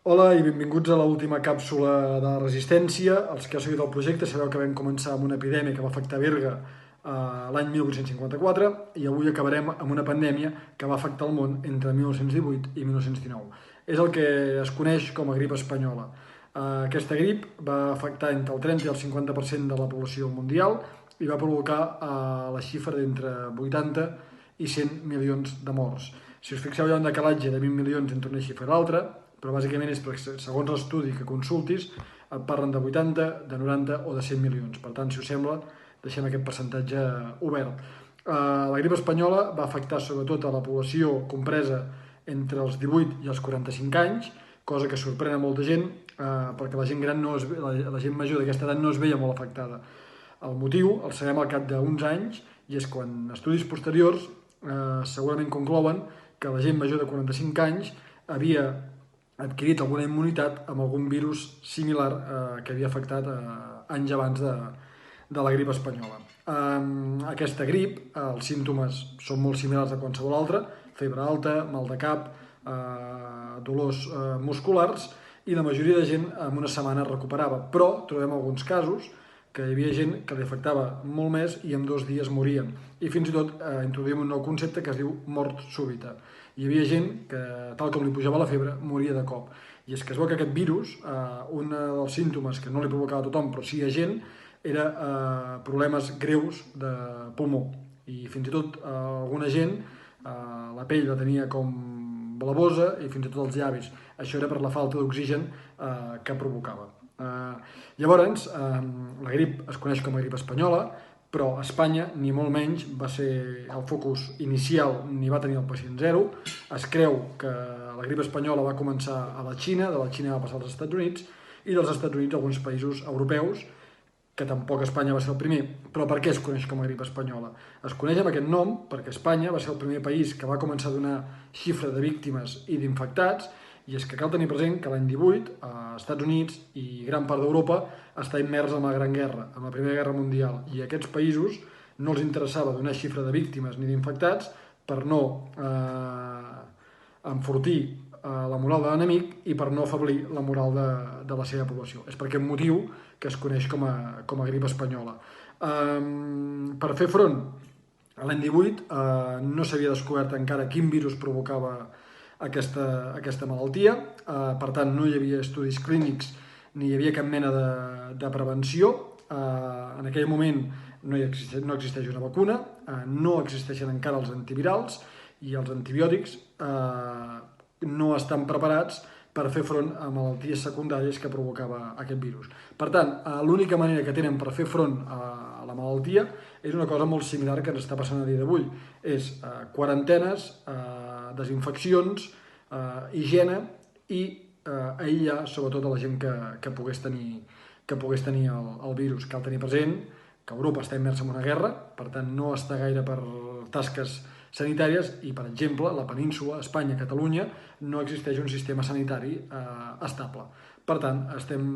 Hola i benvinguts a l'última càpsula de la Resistència. Els que heu seguit el projecte sabeu que vam començar amb una epidèmia que va afectar Berga l'any 1854 i avui acabarem amb una pandèmia que va afectar el món entre 1918 i 1919. És el que es coneix com a grip espanyola. Aquesta grip va afectar entre el 30 i el 50% de la població mundial i va provocar la xifra d'entre 80 i 100 milions de morts. Si us fixeu, hi ha un decalatge de 20 milions entre una xifra i l'altra, però bàsicament és perquè segons l'estudi que consultis et parlen de 80, de 90 o de 100 milions. Per tant, si us sembla, deixem aquest percentatge obert. La grip espanyola va afectar sobretot a la població compresa entre els 18 i els 45 anys, cosa que sorprèn a molta gent, perquè la gent gran la gent major d'aquesta edat no es veia molt afectada. El motiu el sabem al cap d'uns anys i és quan estudis posteriors segurament conclouen que la gent major de 45 anys havia adquirit alguna immunitat amb algun virus similar que havia afectat anys abans de la grip espanyola. Aquesta grip, els símptomes són molt similars a qualsevol altra, febre alta, mal de cap, dolors musculars, i la majoria de gent en una setmana es recuperava, però trobem alguns casos que hi havia gent que li afectava molt més i en 2 dies morien. I fins i tot introduïm un nou concepte que es diu mort súbita. Hi havia gent que, tal com li pujava la febre, moria de cop. I és que es veu que aquest virus, un dels símptomes que no li provocava a tothom, però sí a gent, era problemes greus de pulmó. I fins i tot alguna gent la pell la tenia com blavosa i fins i tot els llavis. Això era per la falta d'oxigen que provocava. Llavors, la grip es coneix com a grip espanyola, però Espanya, ni molt menys, va ser el focus inicial ni va tenir el pacient zero. Es creu que la grip espanyola va començar a la Xina, de la Xina va passar als Estats Units, i dels Estats Units a alguns països europeus, que tampoc Espanya va ser el primer. Però per què es coneix com a grip espanyola? Es coneix amb aquest nom perquè Espanya va ser el primer país que va començar a donar xifra de víctimes i d'infectats, i és que cal tenir present que l'any 18 als Estats Units i gran part d'Europa està immers en la Gran Guerra, en la Primera Guerra Mundial, i a aquests països no els interessava donar xifra de víctimes ni d'infectats per no enfortir la moral de l'enemic i per no afeblir la moral de la seva població. És per aquest motiu que es coneix com a grip espanyola. Per fer front a l'any 18 no s'havia descobert encara quin virus provocava aquesta malaltia, per tant no hi havia estudis clínics ni hi havia cap mena de prevenció. En aquell moment no existeix una vacuna, no existeixen encara els antivirals i els antibiòtics no estan preparats per fer front a malalties secundàries que provocava aquest virus. Per tant, l'única manera que tenen per fer front a la malaltia és una cosa molt similar que ens està passant a dia d'avui. És quarantenes, desinfeccions, higiene i aïllar sobretot a la gent que pogués tenir el virus. Cal tenir present que Europa està immersa en una guerra, per tant no està gaire per tasques sanitàries i, per exemple, la península, Espanya, Catalunya, no existeix un sistema sanitari estable. Per tant, estem,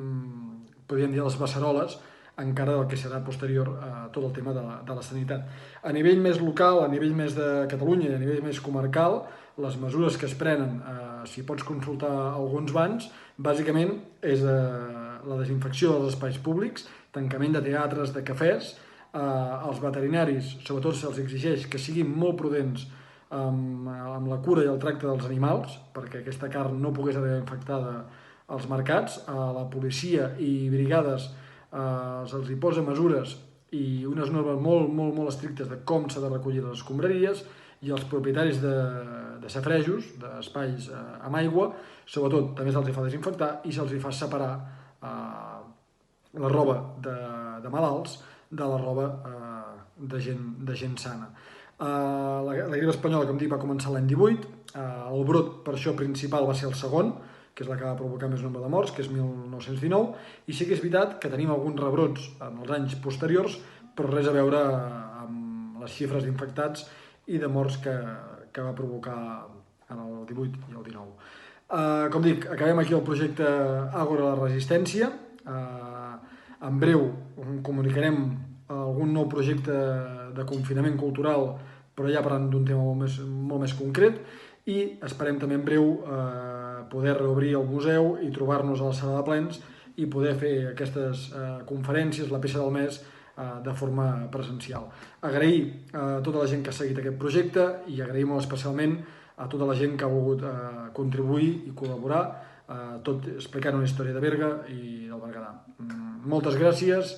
podríem dir, a les beceroles encara del que serà posterior a tot el tema de la sanitat. A nivell més local, a nivell més de Catalunya i a nivell més comarcal, les mesures que es prenen, si pots consultar alguns bans, bàsicament és la desinfecció dels espais públics, tancament de teatres, de cafès. Els veterinaris, sobretot se'ls exigeix que siguin molt prudents amb la cura i el tracte dels animals, perquè aquesta carn no pogués haver infectada als mercats. La policia i brigades se'ls hi posa mesures i unes normes molt estrictes de com s'ha de recollir les escombraries, i els propietaris de safarejos, d'espais amb aigua, sobretot també se'ls fa desinfectar i se'ls fa separar la roba de malalts de la roba de gent sana. La grip espanyola, com dic, va començar l'any 18. El brot, per això, principal va ser el segon, que és la que va provocar més nombre de morts, que és 1919, i sí que és veritat que tenim alguns rebrots en els anys posteriors, però res a veure amb les xifres d'infectats i de morts que va provocar en el 18 i el 19. Com dic, acabem aquí el projecte Àgora la Resistència. En breu comunicarem algun nou projecte de confinament cultural, però ja parlant d'un tema molt més concret, i esperem també en breu poder reobrir el museu i trobar-nos a la sala de plens i poder fer aquestes conferències, la peça del mes, de forma presencial. Agrair a tota la gent que ha seguit aquest projecte i agrair molt especialment a tota la gent que ha volgut contribuir i col·laborar, tot explicant una història de Berga i del Berguedà. Moltes gràcies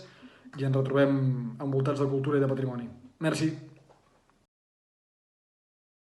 i ens retrobem envoltats de cultura i de patrimoni. Merci.